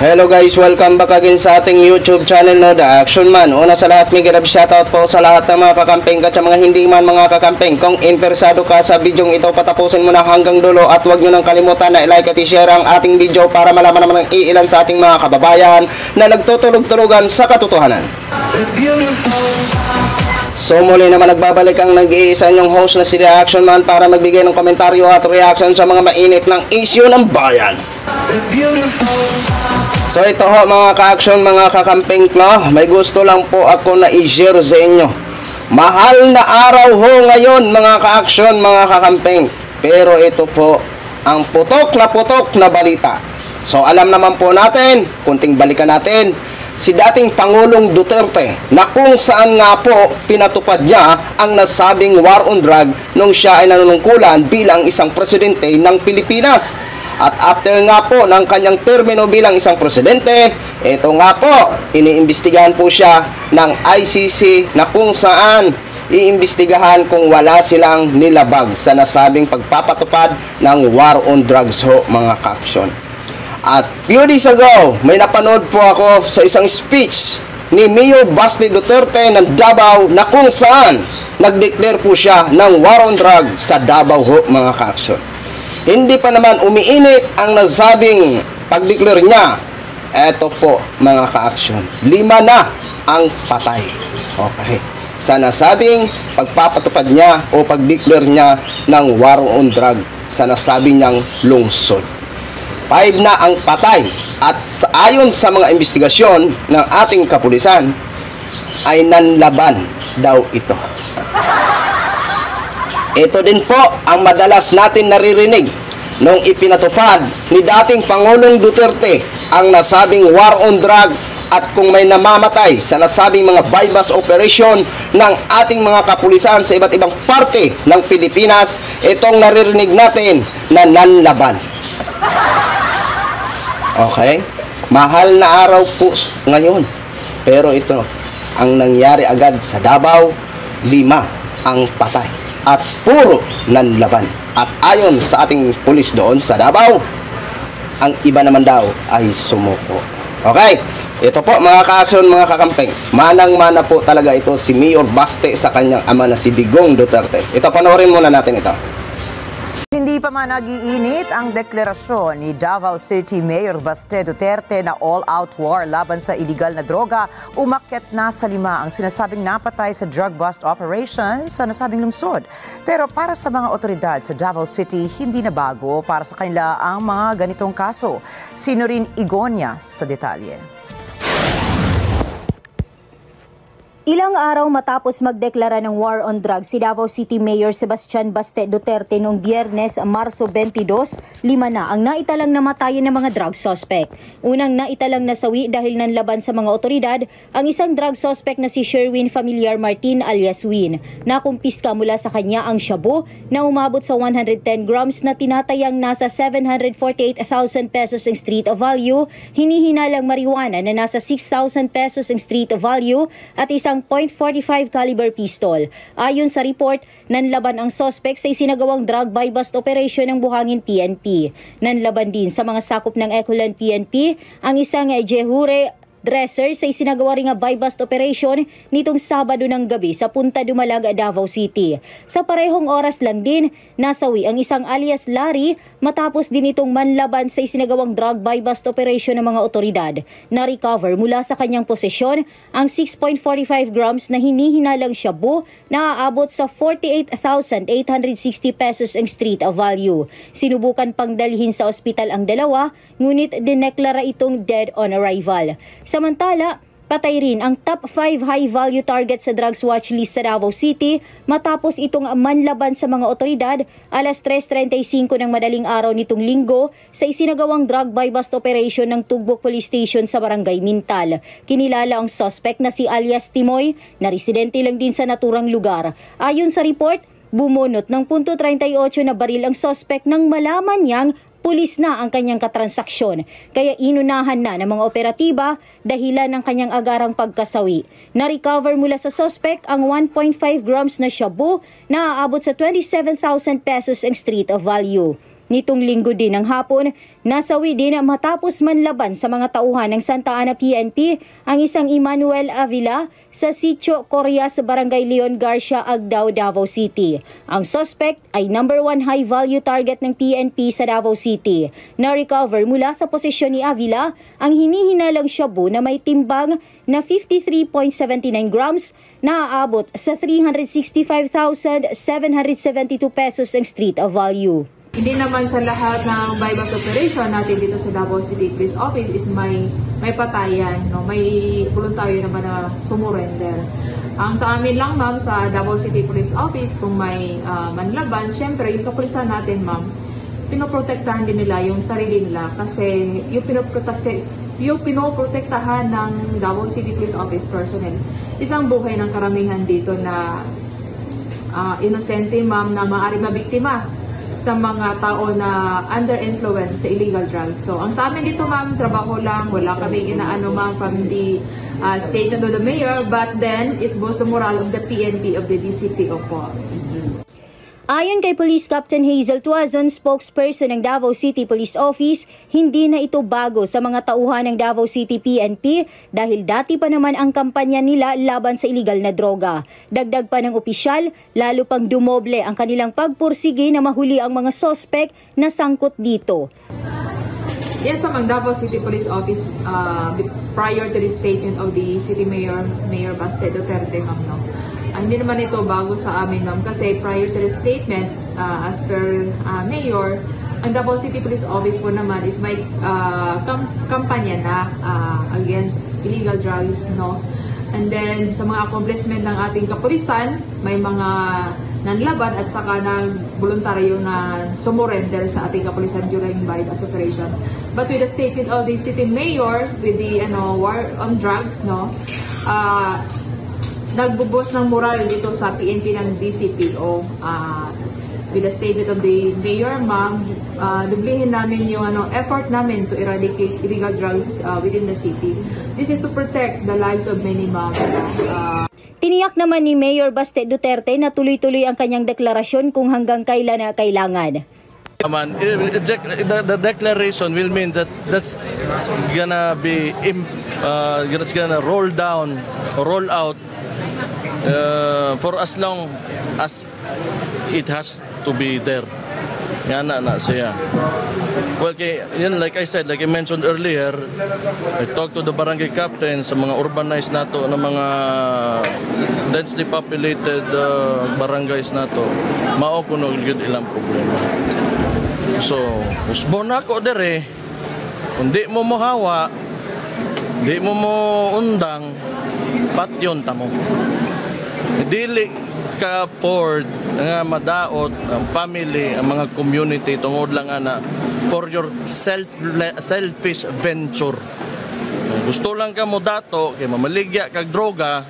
Hello guys, welcome back again sa ating YouTube channel, no, The Action Man. Una sa lahat, may grab shoutout po sa lahat ng mga kakamping at sa mga hindi man mga kakamping. Kung interesado ka sa bidyong ito, patapusin mo na hanggang dulo at huwag nyo nang kalimutan na i-like at i-share ang ating video para malaman naman ng iilan sa ating mga kababayan na nagtutulog-tulugan sa katotohanan. So muli naman nagbabalik ang nag-iisa nyong host na si The Action Man para magbigay ng komentaryo at reaction sa mga mainit ng issue ng bayan. So ito ho mga ka-action, mga kakamping, no? May gusto lang po ako na i-share sa inyo. Mahal na araw ho ngayon mga ka-action, mga kakamping. Pero ito po ang putok na balita. So alam naman po natin, kunting balikan natin, si dating Pangulong Duterte na kung saan nga po pinatupad niya ang nasabing war on drug nung siya ay nanunungkulan bilang isang presidente ng Pilipinas. At after nga po ng kanyang termino bilang isang presidente, ito nga po, iniimbestigahan po siya ng ICC na kung saan iimbestigahan kung wala silang nilabag sa nasabing pagpapatupad ng war on drugs ho mga ka-action. At few days ago, may napanood po ako sa isang speech ni Mayor Basti Duterte ng Davao na kung saan nag-declare po siya ng war on drugs sa Davao ho mga ka-action. Hindi pa naman umiinit ang nasabing pag-declare niya. Eto po mga ka-action, 5 na ang patay. Okay. Sa nasabing pagpapatupad niya o pag-declare niya ng war on drug sa nasabi niyang lungsod. 5 na ang patay at ayon sa mga investigasyon ng ating kapulisan ay nanlaban daw ito. Ito din po ang madalas natin naririnig nung ipinatupad ni dating Pangulong Duterte ang nasabing war on drug at kung may namamatay sa nasabing mga bypass operation ng ating mga kapulisan sa iba't ibang parte ng Pilipinas, itong naririnig natin na nanlaban. Okay? Mahal na araw po ngayon. Pero ito ang nangyari agad sa Davao, 5 ang patay at puro nanlaban. At ayon sa ating pulis doon sa Davao, ang iba naman daw ay sumuko. Okay, ito po mga ka-action, mga kakamping, manang-mana po talaga ito si Mayor Baste sa kanyang ama na si Digong Duterte. Ito, panoorin muna natin ito. Hindi pa man nag-iinit ang deklarasyon ni Davao City Mayor Baste Duterte na all-out war laban sa iligal na droga, umakyat na sa 5 ang sinasabing napatay sa drug bust operation sa nasabing lungsod. Pero para sa mga otoridad sa Davao City, hindi na bago para sa kanila ang mga ganitong kaso. Sino rin Igonia sa detalye. Ilang araw matapos magdeklara ng war on drugs si Davao City Mayor Sebastian Baste Duterte noong Biyernes, Marso 22, 5 na ang naitalang namatayan ng mga drug suspect. Unang naitalang nasawi dahil nanlaban sa mga otoridad ang isang drug suspect na si Sherwin Familiar Martin alias Win. Nakumpiska mula sa kanya ang shabu na umabot sa 110 grams na tinatayang nasa 748,000 pesos ang street value, hinihinalang marijuana na nasa 6,000 pesos ang street value at isang .45 caliber pistol. Ayon sa report, nanlaban ang suspect sa isinagawang drug buy bust operation ng Buhangin PNP. Nanlaban din sa mga sakop ng Ecolan PNP ang isang Jehure dresser sa isinagawa ring buy-bust operation nitong Sabado ng gabi sa Punta Dumalag, Davao City. Sa parehong oras lang din, nasawi ang isang alias Larry matapos din itong manlaban sa isinagawang drug buy-bust operation ng mga otoridad. Na-recover mula sa kanyang posesyon ang 6.45 grams na hinihinalang shabu na aabot sa 48,860 pesos ang street value. Sinubukan pang dalhin sa ospital ang dalawa, ngunit dineklara itong dead on arrival. Samantala, patay rin ang top 5 high-value target sa drugs watch list sa Davao City matapos itong manlaban sa mga otoridad alas 3:35 ng madaling araw nitong Linggo sa isinagawang drug buy-bust operation ng Tugbok Police Station sa Barangay Mintal. Kinilala ang suspect na si alias Timoy na residente lang din sa naturang lugar. Ayon sa report, bumunot ng .38 na baril ang suspect nang malaman niyang pulis na ang kanyang katransaksyon, kaya inunahan na ng mga operatiba dahilan ng kanyang agarang pagkasawi. Na-recover mula sa suspect ang 1.5 grams na shabu na aabot sa 27,000 pesos ang street value. Nitong linggo din ng hapon, nasawi din matapos manlaban sa mga tauhan ng Santa Ana PNP ang isang Emmanuel Avila sa Sitio Coria sa Barangay Leon Garcia, Agdao, Davao City. Ang suspect ay number 1 high-value target ng PNP sa Davao City. Na-recover mula sa posisyon ni Avila ang hinihinalang shabu na may timbang na 53.79 grams na aabot sa 365,772 pesos ang street value. Hindi naman sa lahat ng bypass operation natin dito sa Davao City Police Office is may patayan, no? May voluntaryo naman na sumurrender. Ang sa amin lang, ma'am, sa Davao City Police Office, kung may manlaban, syempre yung kapulisan natin, ma'am, pinoprotektahan din nila yung sarili nila kasi yung pinoprotektahan ng Davao City Police Office personnel, isang buhay ng karamihan dito na inosente, ma'am, na maaari mabiktima sa mga tao na under influence sa illegal drugs. So, ang sa amin dito, ma'am, trabaho lang, wala kaming inaano, ma'am, from the statement of the mayor, but then it boosts the morale of the PNP, of the DCPO po. Ayon kay Police Captain Hazel Tuazon, spokesperson ng Davao City Police Office, hindi na ito bago sa mga tauhan ng Davao City PNP dahil dati pa naman ang kampanya nila laban sa illegal na droga. Dagdag pa ng opisyal, lalo pang dumoble ang kanilang pagpursige na mahuli ang mga sospek na sangkot dito. Yes, ang Davao City Police Office, prior to the statement of the City Mayor Baste Duterte, ma'am, no? Hindi naman ito bago sa amin, ma'am, kasi prior to the statement, as per Mayor, ang Davao City Police Office po naman is may kampanya na against illegal drugs, no? And then, sa mga accomplishment ng ating kapulisan, may mga nanlaban at saka voluntaryo na sumurrender sa ating kapulisan during bypass operation. But with the statement of the City Mayor, with the war on drugs, no? Nagbubos ng moral dito sa PNP ng DCPO. With the statement of the mayor, ma'am, dublihin namin yung effort namin to eradicate illegal drugs within the city. This is to protect the lives of many, ma'am. Tiniyak naman ni Mayor Baste Duterte na tuloy-tuloy ang kanyang deklarasyon kung hanggang kailan na kailangan. The declaration will mean that that's gonna be it's gonna roll down or roll out for as long as it has to be there. Yan na siya. Well, like I said, like I mentioned earlier, I talked to the barangay captain sa mga urbanized nato na mga densely populated barangays nato. Mao kuno gyud ilang problema. So, usbon ako dire. Kung di mo mohawa, di mo undang, patyon ta mo. Dili ka afford nga madaot ang family, ang mga community tungod lang ana for your selfish venture. Gusto lang ka mo dato kay mamaligya kag droga.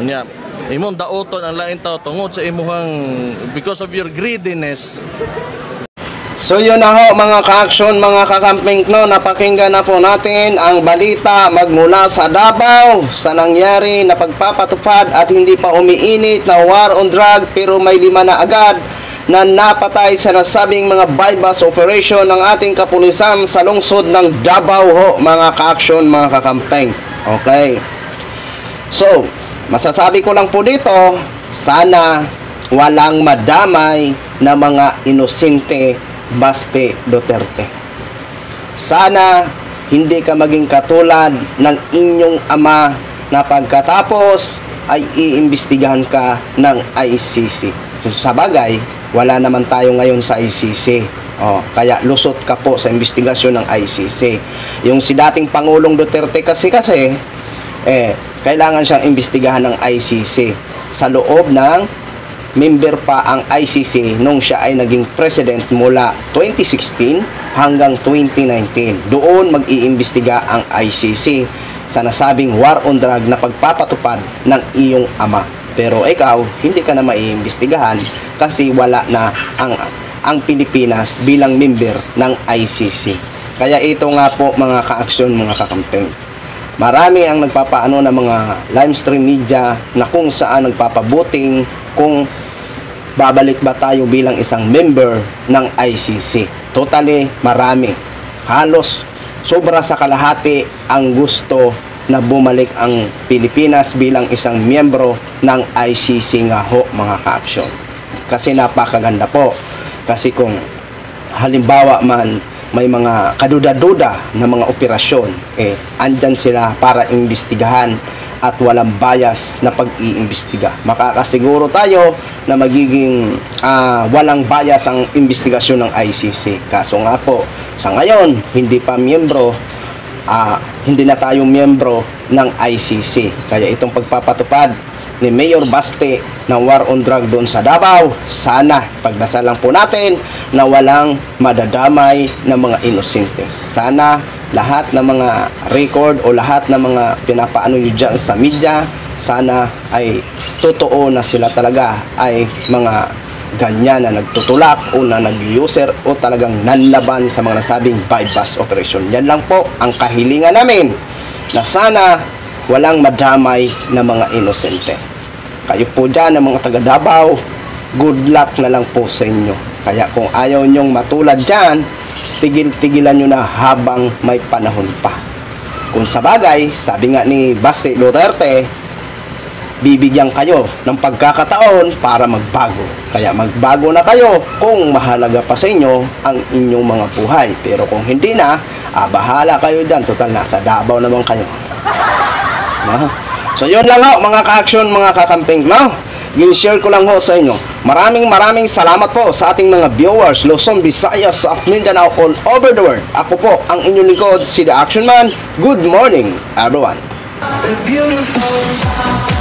Unya, imong daoton ang lain tao tungod sa imong because of your greediness. So yun na ho mga ka-action, mga kakamping, no, napakinggan na po natin ang balita magmula sa Davao sa nangyari na pagpapatupad at hindi pa umiinit na war on drug pero may 5 na agad na napatay sa nasabing mga bypass operation ng ating kapulisan sa lungsod ng Davao ho mga ka-action, mga kakamping. Okay. So, masasabi ko lang po dito, sana walang madamay na mga inosente Baste Duterte. Sana hindi ka maging katulad ng inyong ama na pagkatapos ay iimbestigahan ka ng ICC. So, sa bagay, wala naman tayo ngayon sa ICC. Kaya lusot ka po sa investigasyon ng ICC. Yung si dating Pangulong Duterte kasi kailangan siyang imbestigahan ng ICC sa loob ng member pa ang ICC nung siya ay naging president mula 2016 hanggang 2019. Doon mag-iimbestiga ang ICC sa nasabing war on drug na pagpapatupad ng iyong ama. Pero ikaw, hindi ka na maiimbestigahan kasi wala na ang Pilipinas bilang member ng ICC. Kaya ito nga po mga ka-aksyon, mga kakampeng. Marami ang nagpapaano ng mga live stream media na kung saan nagpapabuting kung babalik ba tayo bilang isang member ng ICC? Totally marami. Halos sobra sa kalahati ang gusto na bumalik ang Pilipinas bilang isang miyembro ng ICC nga ho, mga ka-aksyon. Kasi napakaganda po. Kasi kung halimbawa man may mga kaduda-duda na mga operasyon, andyan sila para imbestigahan at walang bias na pag-iimbestiga. Makakasiguro tayo na magiging walang bias ang investigasyon ng ICC. Kaso nga po, sa ngayon, hindi pa miyembro, hindi na tayo miyembro ng ICC. Kaya itong pagpapatupad ni Mayor Baste ng war on drug doon sa Davao, sana pagdasal lang po natin na walang madadamay na mga inosente. Sana lahat ng mga record o lahat ng mga pinapaano nyo dyan sa media, sana ay totoo na sila talaga ay mga ganyan na nagtutulak o na nag-user o talagang nanlaban sa mga nasabing bypass operation. Yan lang po ang kahilingan namin, na sana walang madamay na mga inosente. Kayo po dyan ng mga taga Davao, good luck na lang po sa inyo. Kaya kung ayaw nyong matulad dyan, tigil-tigilan nyo na habang may panahon pa. Kung sa bagay, sabi nga ni Baste Duterte, bibigyan kayo ng pagkakataon para magbago. Kaya magbago na kayo kung mahalaga pa sa inyo ang inyong mga buhay. Pero kung hindi na, bahala kayo dyan. Total, nasa Davao naman kayo. So yun lang ho, mga ka-action, mga kakamping, no? Gin-share ko lang ho sa inyo. Maraming salamat po sa ating mga viewers, Luzon, Visayas, at Mindanao, all over the world. Ako po ang inyong lingkod, si The Action Man. Good morning, everyone. Beautiful.